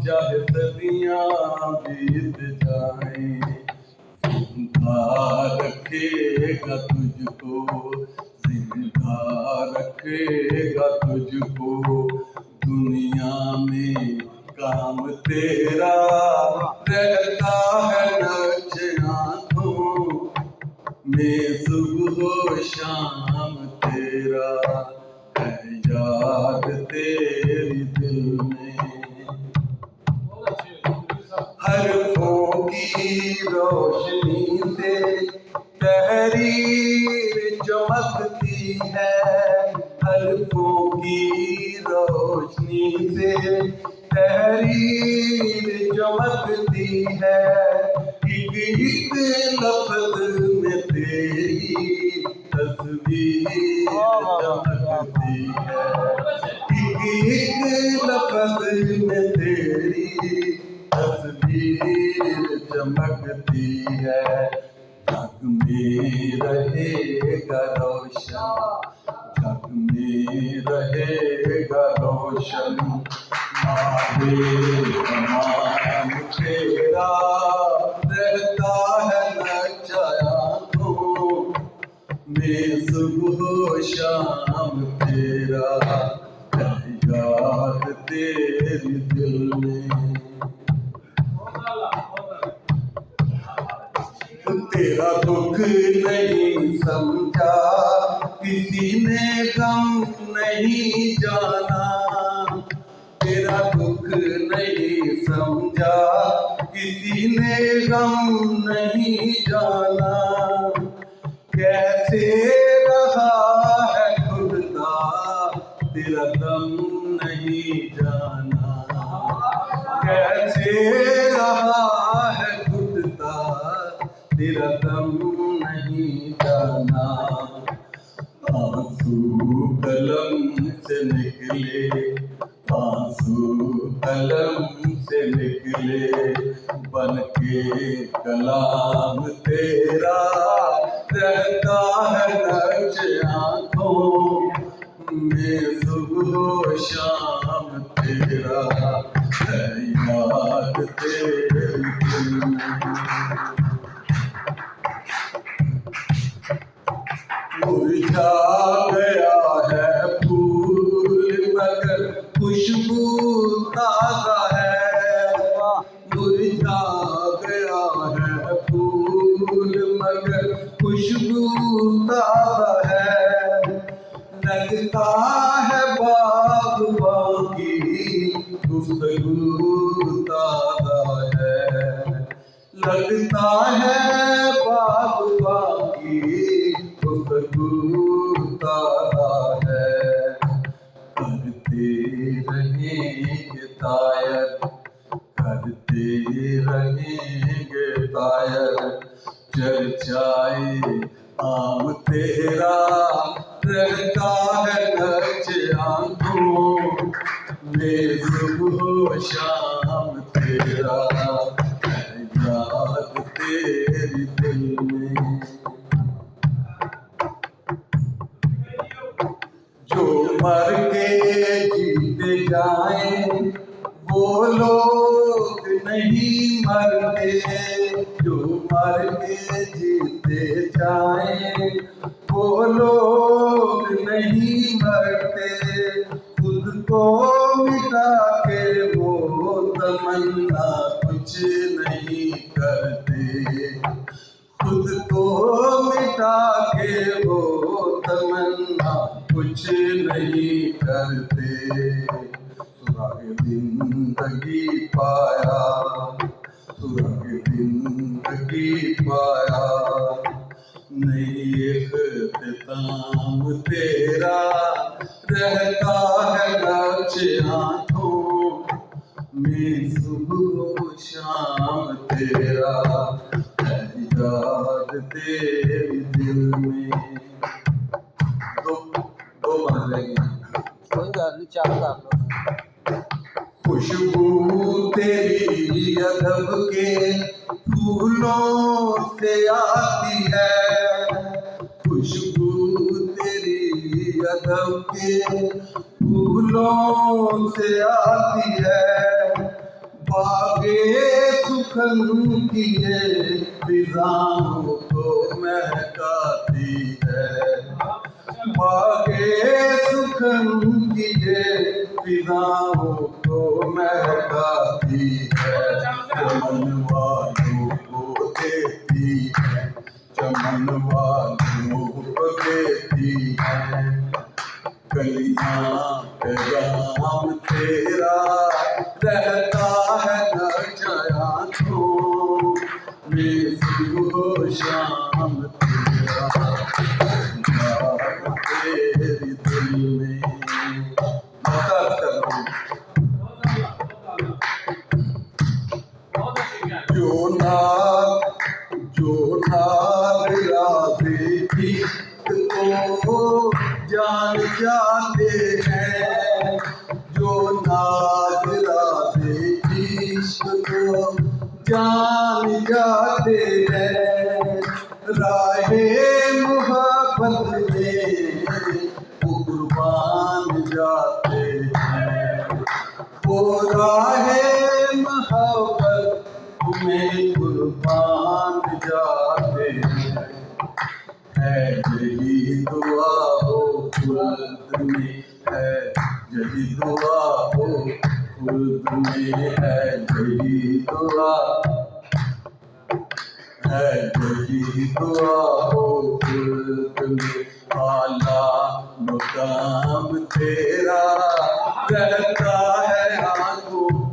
चाहे सदियां बीत जाएं, जिंदा रखेगा तुझको, जिंदा रखेगा तुझको दुनिया में काम तेरा रहता है नक्श आँखों में सुबह शाम तेरा है याद तेरी दिल में। हरफों की रोशनी से तहरीर चमकती है, हरफों की रोशनी से तहरीर चमकती है, एक लफ्ज में तेरी तस्वीर चमकती है, एक लफ्ज में तेरी तस्वीर चमकती है। जग में रहेगा रोशन, जग में रहेगा रोशन माहे तमाम तेरा रहता है नक्श आँखों में सुबह शाम तेरा है याद तेरी दिल में। तेरा दुख नहीं समझा किसी ने गम नहीं जाना, तेरा दुख नहीं समझा किसी ने गम नहीं जाना, कैसे रहा है घुटता तेरा दम नहीं जाना, कैसे रहा है घुटता तेरा दम नहीं जाना। आंसू कलम से निकले, आंसू कलम से निकले बन के कलाम तेरा रहता है नक्श आँखों में सुबह शाम तेरा है याद तेरे दिल में। मुरझा गया है फूल मगर खुशबू ताज़ा है, मुरझा गया है फूल मगर खुशबू ताज़ा है, लगता है बागबां की गुफ्तगू ताज़ा है, लगता है बागबां की तारा है। करते रहेंगे तायर, करते रहेंगे तायर चर्चाए आम तेरा रहता है नक्श आँखों में सुबह शाम तेरा है याद तेरी दिल में। जो मर के जीते जाएं वो लोग नहीं मरते, जो मर के जीते जाएं वो लोग नहीं मरते, खुद को मिटा के वो तमन्ना कुछ नहीं करते, खुद को मिटा के वो तमन्ना कुछ नहीं करते। सुराग जिंदगी पाया, सुराग जिंदगी पाया, नहीं इख्तिताम तेरा रहता है नक्श आँखों में सुबह शाम तेरा है याद तेरी दिल में। दो बन लेंगे, कोई बात नहीं, चार कर लो। खुशबू तेरी अदब के फूलों से आती है, खुशबू तेरी अदब के फूलों से आती है, बागे सुखन की ये फिजाओं को महकाती है, बागे सुखन की ये फिजाओं को महकाती है, चमन वालों को देती है, चमन वालों को देती है। कलियां पैगाम तेरा रहता है न आँखों में, सुबह शाम तेरा तेरी दिल में। जो नाग राधे इश्क को जान जाते हैं, जो नाग राधे इश्क को जान जाते हैं, राहे मोहब्बत में वो कुर्बान जाते हैं, वो राहे मोहब्बत में कुर्बान जाते हैं। है यही दुआ हो खुल्द में, है यही दुआ हो खुल्द में, है यही दुआ, है यही दुआ हो खुल्द में। आला मुकाम तेरा रहता है आंखों